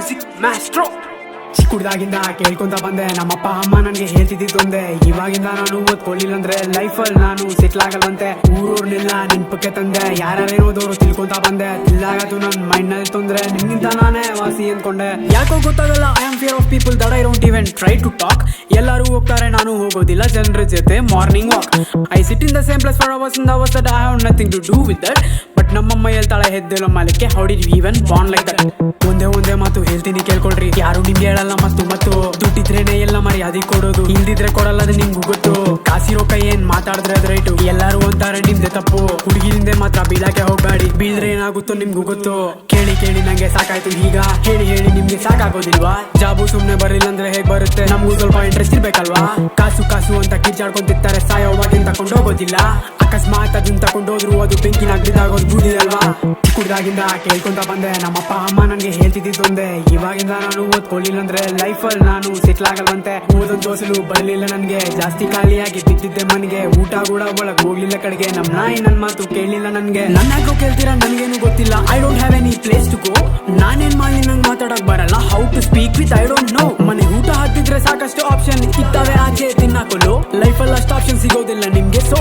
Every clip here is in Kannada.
Music Maestro. ಚಿಕ್ಕುಡ್ದಾಗಿಂದ ಕೇಳ್ಕೊಂತ ಬಂದೆ, ನಮ್ಮಪ್ಪ ಅಮ್ಮ ನನ್ಗೆ ಹೇಳ್ತಿದ್ದೊಂದೆ, ಇವಾಗಿಂದ ನಾನು ಓದ್ಕೊಳ್ಳಿಲ್ಲ ಅಂದ್ರೆ ಲೈಫಲ್ಲಿ ನಾನು ಸೆಟ್ಲ್ ಆಗಲ್ವಂತೆ. ಊರೂರ್ನೆಲ್ಲ ನೆನ್ಪಕ್ಕೆ ತಂದೆ, ಯಾರೇನೋದವ್ರು ತಿಳ್ಕೊಂತ ಬಂದೆ. ತಿಲ್ಲಾಗದು ನನ್ ಮೈಂಡ್ ನಲ್ಲಿ ತೊಂದ್ರೆ, ನಿಮ್ಗಿಂತ ನಾನೇ ವಾಸಿ ಅನ್ಕೊಂಡೆ. ಯಾಕೋ ಗೊತ್ತಾಗಲ್ಲ, I am fear of people that I don't even try to talk. ಎಲ್ಲರೂ ಹೋಗ್ತಾರೆ, ನಾನು ಹೋಗೋದಿಲ್ಲ ಜನರ ಜೊತೆ morning walk. I sit in the same place for hours in hours that I have nothing to do with that. But ನಮ್ಮಮ್ಮ ಹೇಳ್ತಾಳೆ, ಹೆದ್ದೆಲ್ಲ ಮಾಲಿಕ್ಕೆ how did we even born like that. ಒಂದೇ ಮಾತು ಹೇಳ್ತೀನಿ ಕೇಳ್ಕೊಳ್ರಿ, ಯಾರು ನಿಮ್ಗೆ ಹೇಳಲ್ಲ ಮತ್ತು ದುಡ್ಡಿದ್ರೇನೆ ಎಲ್ಲ ಮರ್ಯಾದೆ ಕೊಡೋದು, ಇಲ್ದಿದ್ರೆ ಕೊಡಲ್ಲ ಅದು ನಿಮ್ಗೂ ಗೊತ್ತು. ಕಾಸಿರೋ ಕೈ ಏನ್ ಮಾತಾಡಿದ್ರೆ ಅದ್ ರೈಟು, ಎಲ್ಲರೂ ಅಂತಾರೆ ನಿಮ್ದೆ ತಪ್ಪು. ಹುಡುಗಿಲಿಂದೆ ಮಾತ್ರ ಬೀಳಕ್ಕೆ ಹೋಗ್ಬೇಡಿ, ಬೀಳ್ದ್ರೆ ಏನಾಗುತ್ತೋ ನಿಮ್ಗೂ ಗೊತ್ತು. ಕೇಳಿ ನಂಗೆ ಸಾಕಾಯ್ತು ಈಗ, ಹೇಳಿ ನಿಮ್ಗೆ ಸಾಕಾಗೋದಿಲ್ವಾ? ಜಾಬು ಸುಮ್ನೆ ಬರಲಿಲ್ಲ ಅಂದ್ರೆ ಹೇಗ್ ಬರುತ್ತೆ? ನಮ್ಗೂ ಸ್ವಲ್ಪ ಇಂಟ್ರೆಸ್ಟ್ ಇರ್ಬೇಕಲ್ವಾ? ಕಾಸು ಅಂತ ಕಿರ್ಚಾಡ್ಕೊಂತಿರ್ತಾರೆ, ಸಾಯೋವಾಗಿಂದ ತಕೊಂಡೋಗೋದಿಲ್ಲ. ಅಕಸ್ಮಾತ್ ಅದನ್ನ ತಕೊಂಡೋದ್ರು ಅದು ಬೆಂಕಿನಾಗ್ ಬಿದ್ದಾಗೋದು ಬೂದಿ ಅಲ್ವಾ? ಚಿಕ್ಕುಡ್ದಾಗಿಂದ ಕೇಳ್ಕೊಂತ ಬಂದೆ, ನಮ್ಮಪ್ಪ ಅಮ್ಮ ನನ್ಗೆ ಹೇಳ್ತಿದ್ದೊಂದೆ, ಇವಾಗಿಂದ ನಾನು ಓದ್ಕೊಳ್ಳಿಲ್ಲ ಅಂದ್ರೆ ಲೈಫಲ್ಲಿ ನಾನು ಸೆಟ್ಲ್ ಆಗಲ್ವಂತೆ. ಓದೋದ್ ದೋಸಲು ಬರ್ಲಿಲ್ಲ ನನ್ಗೆ, ಜಾಸ್ತಿ ಖಾಲಿಯಾಗಿ ಬಿದ್ದಿದ್ದೆ ಮನ್ಗೆ. ಊಟ ಕೂಡ ಒಳಗ್ ಹೋಗ್ಲಿಲ್ಲ ಕಡೆಗೆ, ನಮ್ ನಾಯಿ ನನ್ ಮಾತು ಕೇಳಲಿಲ್ಲ ನನ್ಗೆ. ನನ್ನಾಗ್ಲೂ ಕೇಳ್ತೀರಾ ನನ್ಗೇನು ಗೊತ್ತಿಲ್ಲ, I don't have any place to go. ನಾನೇನ್ ಮಾಡಿ ನಂಗೆ ಮಾತಾಡಕ್ ಬರಲ್ಲ, how to speak with I don't know. ಮನೆ ಊಟ ಹಾಕಿದ್ರೆ ಸಾಕಷ್ಟು ಆಪ್ಷನ್ ಇದ್ದಾವೆ, ಆಚೆ ತಿನ್ನಕೊಳ್ಳು. ಲೈಫಲ್ಲಿ ಅಷ್ಟು ಆಪ್ಷನ್ ಸಿಗೋದಿಲ್ಲ ನಿಮ್ಗೆ, ಸೊ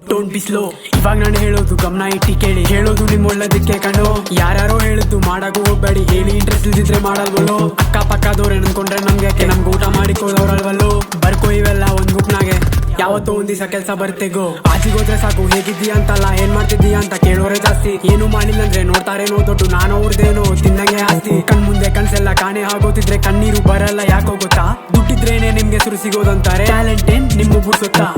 ಡೋಂಟ್ ಬಿ ಸ್ಲೋ. ಇವಾಗ ನಾನು ಹೇಳೋದು ಗಮನ ಇಟ್ಟಿ ಕೇಳಿ, ಹೇಳೋದು ನಿಮ್ ಒಳ್ಳೇದಕ್ಕೆ ಕಣ್ಣು. ಯಾರ್ಯಾರೋ ಹೇಳಿದ್ದು ಮಾಡಕ್ಕೂ ಹೋಗ್ಬೇಡಿ, ಹೇಳಿ ಇಂಟ್ರೆಸ್ಟ್ ಇಲ್ದಿದ್ರೆ ಮಾಡಲ್ವಲ್ಲೋ. ಅಕ್ಕಪಕ್ಕದವ್ರೆ ಅನ್ಕೊಂಡ್ರೆ ನಮ್ಗೆ ನಮ್ಗೆ ಊಟ ಮಾಡಿಕೋದವ್ರಲ್ವಲ್ಲೋ. ಬರ್ಕೋ ಇವೆಲ್ಲ ಒಂದ್ ಗುಟ್ನಾಗೆ, ಯಾವತ್ತೋ ಒಂದ್ ದಿವಸ ಕೆಲ್ಸ ಬರ್ತೆಗೋ. ಆಚೆಗೋದ್ರೆ ಸಾಕು ಹೇಗಿದ್ದೀಯ ಅಂತಲ್ಲ, ಏನ್ ಮಾಡ್ತಿದ್ದೀಯ ಅಂತ ಕೇಳೋರೆ ಜಾಸ್ತಿ. ಏನು ಮಾಡಿಲ್ಲ ಅಂದ್ರೆ ನೋಡ್ತಾರೇನೋ ದೊಡ್ಡ, ನಾನು ಅವ್ರದೇನೋ ತಿನ್ನಂಗೆ ಆಸ್ತಿ. ಕಣ್ ಮುಂದೆ ಕನ್ಸೆಲ್ಲ ಕಾಣೆ ಆಗೋತಿದ್ರೆ ಕಣ್ಣೀರು ಬರಲ್ಲ ಯಾಕೋ ಗೊತ್ತಾ? ದುಡ್ಡಿದ್ರೇನೆ ನಿಮ್ಗೆ ಸುರು ಸಿಗೋದಂತಾರೆ, ಟ್ಯಾಲೆಂಟ್ ಏನ್ ನಿಮ್ಗೆ ಬಿಡ್ಸುತ್ತಾ?